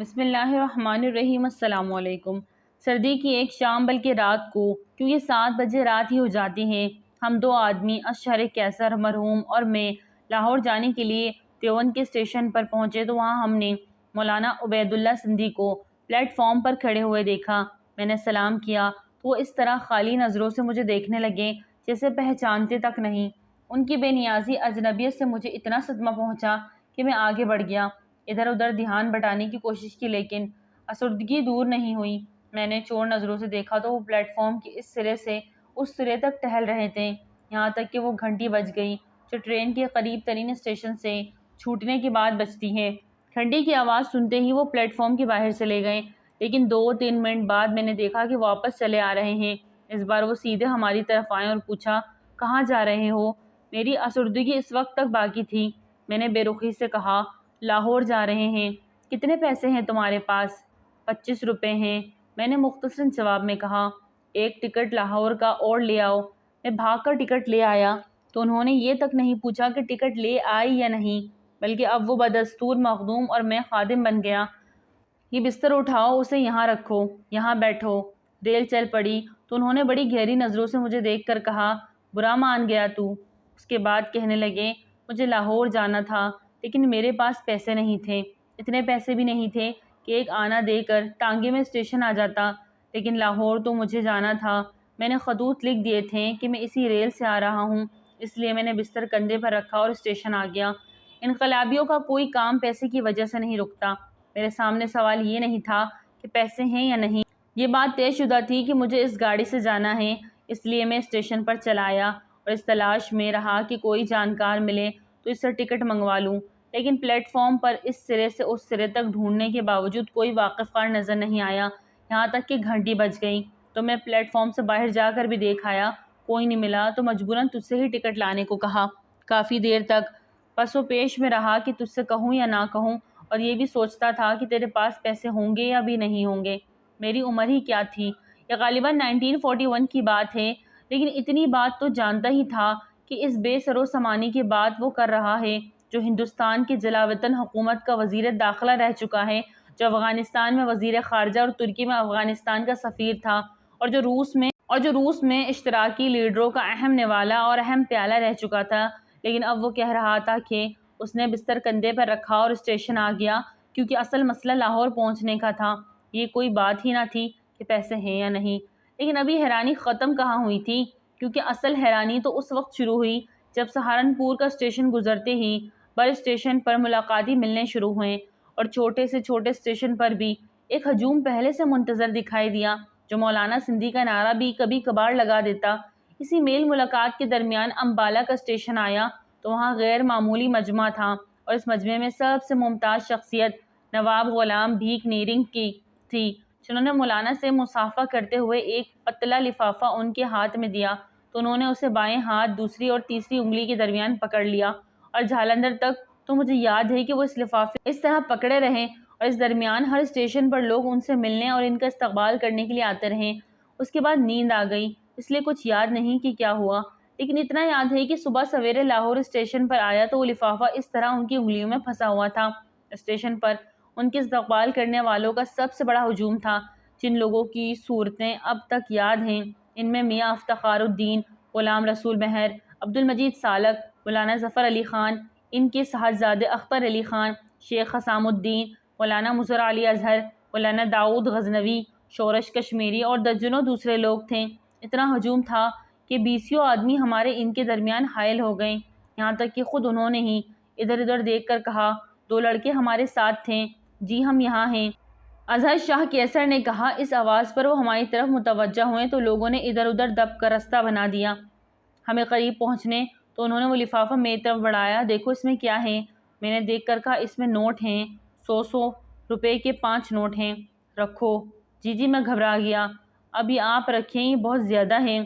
بسم اللہ الرحمن الرحیم۔ السلام علیکم۔ سردی کی ایک شام بلکہ رات کو، کیونکہ 7 بجے رات ہی ہو جاتی ہیں، ہم دو آدمی از شہر کیسر مرحوم اور میں لاہور جانے کے لیے دیوبند کے اسٹیشن پر پہنچے تو وہاں ہم نے مولانا عبید اللہ سندھی کو پلیٹ فارم پر کھڑے ہوئے دیکھا۔ میں نے سلام کیا تو وہ اس طرح خالی نظروں سے مجھے دیکھنے لگے جیسے پہچانتے تک نہیں۔ ان کی بے نیازی اجنبیت سے مجھے اتنا صدمہ پہنچا کہ میں آگے بڑھ گیا، ادھر ادھر دھیان بٹانے کی کوشش کی، لیکن افسردگی دور نہیں ہوئی۔ میں نے چور نظروں سے دیکھا تو وہ پلیٹ فارم کے اس سرے سے اس سرے تک ٹہل رہے تھے، یہاں تک کہ وہ گھنٹی بج گئی جو ٹرین کے قریب ترین اسٹیشن سے چھوٹنے کے بعد بجتی ہے۔ گھنٹی کی آواز سنتے ہی وہ پلیٹ فارم کے باہر چلے گئے، لیکن 2-3 منٹ بعد میں نے دیکھا کہ واپس چلے آ رہے ہیں۔ اس بار وہ سیدھے ہماری طرف آئے اور پوچھا، کہاں جا رہے ہو؟ میری افسردگی اس وقت تک باقی تھی۔ میں نے بے رخی سے کہا، لاہور جا رہے ہیں۔ کتنے پیسے ہیں تمہارے پاس؟ 25 روپے ہیں، میں نے مختصراً جواب میں کہا۔ ایک ٹکٹ لاہور کا اور لے آؤ۔ میں بھاگ کر ٹکٹ لے آیا تو انہوں نے یہ تک نہیں پوچھا کہ ٹکٹ لے آئی یا نہیں، بلکہ اب وہ بدستور مخدوم اور میں خادم بن گیا۔ یہ بستر اٹھاؤ، اسے یہاں رکھو، یہاں بیٹھو۔ ریل چل پڑی تو انہوں نے بڑی گہری نظروں سے مجھے دیکھ کر کہا، برا مان گیا تو؟ اس کے بعد کہنے لگے، مجھے لاہور جانا تھا لیکن میرے پاس پیسے نہیں تھے، اتنے پیسے بھی نہیں تھے کہ ایک آنا دے کر ٹانگے میں اسٹیشن آ جاتا، لیکن لاہور تو مجھے جانا تھا۔ میں نے خطوط لکھ دیے تھے کہ میں اسی ریل سے آ رہا ہوں، اس لیے میں نے بستر کندھے پر رکھا اور اسٹیشن آ گیا۔ انقلابیوں کا کوئی کام پیسے کی وجہ سے نہیں رکتا۔ میرے سامنے سوال یہ نہیں تھا کہ پیسے ہیں یا نہیں، یہ بات طے شدہ تھی کہ مجھے اس گاڑی سے جانا ہے، اس لیے میں اسٹیشن پر چلا آیا اور اس تلاش میں رہا کہ کوئی جانکار ملے تو اس سے ٹکٹ منگوا لوں، لیکن پلیٹ فارم پر اس سرے سے اس سرے تک ڈھونڈنے کے باوجود کوئی واقف کار نظر نہیں آیا، یہاں تک کہ گھنٹی بج گئی تو میں پلیٹ فارم سے باہر جا کر بھی دیکھ آیا، کوئی نہیں ملا تو مجبوراً تجھ سے ہی ٹکٹ لانے کو کہا۔ کافی دیر تک پس و پیش میں رہا کہ تجھ سے کہوں یا نہ کہوں، اور یہ بھی سوچتا تھا کہ تیرے پاس پیسے ہوں گے یا بھی نہیں ہوں گے۔ میری عمر ہی کیا تھی، یہ غالباً 1941 کی بات ہے، لیکن اتنی بات تو جانتا ہی تھا کہ اس بے سر و سامانی کی بات وہ کر رہا ہے جو ہندوستان کی جلاوطن حکومت کا وزیر داخلہ رہ چکا ہے، جو افغانستان میں وزیر خارجہ اور ترکی میں افغانستان کا سفیر تھا، اور جو روس میں اشتراکی لیڈروں کا اہم نوالا اور اہم پیالہ رہ چکا تھا، لیکن اب وہ کہہ رہا تھا کہ اس نے بستر کندھے پر رکھا اور اسٹیشن آ گیا کیونکہ اصل مسئلہ لاہور پہنچنے کا تھا۔ یہ کوئی بات ہی نہ تھی کہ پیسے ہیں یا نہیں، لیکن ابھی حیرانی ختم کہاں ہوئی تھی، کیونکہ اصل حیرانی تو اس وقت شروع ہوئی جب سہارنپور کا اسٹیشن گزرتے ہی بڑے اسٹیشن پر ملاقاتی ملنے شروع ہوئے، اور چھوٹے سے چھوٹے اسٹیشن پر بھی ایک ہجوم پہلے سے منتظر دکھائی دیا جو مولانا سندھی کا نعرہ بھی کبھی کبھار لگا دیتا۔ اسی میل ملاقات کے درمیان امبالہ کا اسٹیشن آیا تو وہاں غیر معمولی مجمع تھا، اور اس مجمع میں سب سے ممتاز شخصیت نواب غلام بھیک نیرنگ کی تھی، جنہوں نے مولانا سے مصافحہ کرتے ہوئے ایک پتلا لفافہ ان کے ہاتھ میں دیا تو انہوں نے اسے بائیں ہاتھ دوسری اور تیسری انگلی کے درمیان پکڑ لیا، اور جھالندر تک تو مجھے یاد ہے کہ وہ اس لفافے اس طرح پکڑے رہے، اور اس درمیان ہر اسٹیشن پر لوگ ان سے ملنے اور ان کا استقبال کرنے کے لیے آتے رہے۔ اس کے بعد نیند آ گئی، اس لیے کچھ یاد نہیں کہ کیا ہوا، لیکن اتنا یاد ہے کہ صبح سویرے لاہور اسٹیشن پر آیا تو وہ لفافہ اس طرح ان کی انگلیوں میں پھنسا ہوا تھا۔ اسٹیشن پر ان کے استقبال کرنے والوں کا سب سے بڑا ہجوم تھا، جن لوگوں کی صورتیں اب تک یاد ہیں ان میں میاں افتخار الدین، غلام رسول مہر، عبد المجید سالک، مولانا ظفر علی خان، ان کے صاحبزادے اختر علی خان، شیخ حسام الدین، مولانا مظہر علی اظہر، مولانا داؤد غزنوی، شورش کشمیری اور درجنوں دوسرے لوگ تھے۔ اتنا ہجوم تھا کہ 20 آدمی ہمارے ان کے درمیان حائل ہو گئے، یہاں تک کہ خود انہوں نے ہی ادھر ادھر دیکھ کر کہا، 2 لڑکے ہمارے ساتھ تھے، جی ہم یہاں ہیں۔ اظہر شاہ کیسر نے کہا۔ اس آواز پر وہ ہماری طرف متوجہ ہوئے تو لوگوں نے ادھر ادھر دب کر رستہ بنا دیا۔ ہمیں قریب پہنچنے تو انہوں نے وہ لفافہ میری طرف بڑھایا، دیکھو اس میں کیا ہے؟ میں نے دیکھ کر کہا، اس میں نوٹ ہیں، 100 روپے کے 5 نوٹ ہیں، رکھو۔ جی میں گھبرا گیا، اب یہ آپ رکھیں، یہ بہت زیادہ ہیں،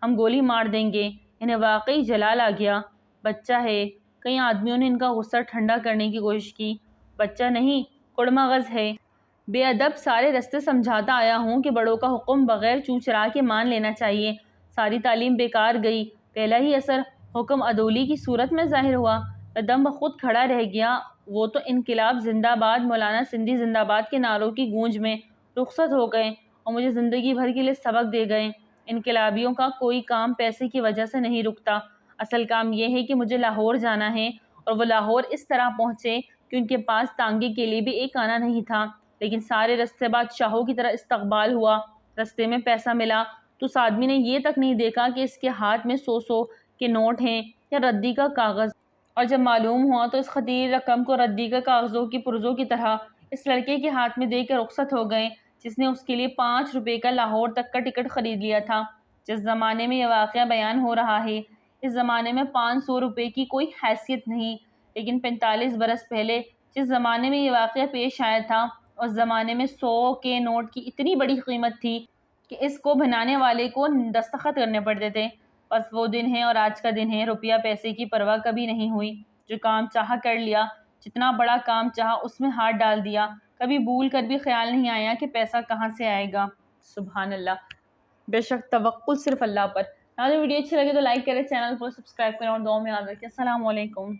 ہم گولی مار دیں گے۔ انہیں واقعی جلال آ گیا، بچہ ہے۔ کئی آدمیوں نے ان کا غصہ ٹھنڈا کرنے کی کوشش کی، بچہ نہیں، کڑمغز ہے، بے ادب، سارے رستے سمجھاتا آیا ہوں کہ بڑوں کا حکم بغیر چوں چرا کے مان لینا چاہیے۔ ساری تعلیم بیکار گئی، پہلا ہی اثر حکم عدولی کی صورت میں ظاہر ہوا۔ میں دم بخود کھڑا رہ گیا وہ تو انقلاب زندہ باد، مولانا سندھی زندہ باد کے نعروں کی گونج میں رخصت ہو گئے اور مجھے زندگی بھر کے لیے سبق دے گئے۔ انقلابیوں کا کوئی کام پیسے کی وجہ سے نہیں رکتا، اصل کام یہ ہے کہ مجھے لاہور جانا ہے، اور وہ لاہور اس طرح پہنچے کہ ان کے پاس تانگے کے لیے بھی ایک آنا نہیں تھا، لیکن سارے رستے بادشاہوں کی طرح استقبال ہوا۔ رستے میں پیسہ ملا تو اس آدمی نے یہ تک نہیں دیکھا کہ اس کے ہاتھ میں 100 کے نوٹ ہیں یا ردی کا کاغذ، اور جب معلوم ہوا تو اس خطیر رقم کو ردی کے کاغذوں کی پرزوں کی طرح اس لڑکے کے ہاتھ میں دے کے رخصت ہو گئے جس نے اس کے لیے 5 روپے کا لاہور تک کا ٹکٹ خرید لیا تھا۔ جس زمانے میں یہ واقعہ بیان ہو رہا ہے، اس زمانے میں 500 روپے کی کوئی حیثیت نہیں، لیکن 45 برس پہلے جس زمانے میں یہ واقعہ پیش آیا تھا، اس زمانے میں 100 کے نوٹ کی اتنی بڑی قیمت تھی کہ اس کو بنانے والے کو دستخط کرنے پڑتے تھے۔ بس وہ دن ہے اور آج کا دن ہے، روپیہ پیسے کی پرواہ کبھی نہیں ہوئی، جو کام چاہا کر لیا، جتنا بڑا کام چاہا اس میں ہاتھ ڈال دیا، کبھی بھول کر بھی خیال نہیں آیا کہ پیسہ کہاں سے آئے گا۔ سبحان اللہ، بے شک توکل صرف اللہ پر۔ اگر ویڈیو اچھی لگے تو لائک کریں، چینل کو سبسکرائب کریں اور دعاؤں میں یاد رکھیں۔ السلام علیکم۔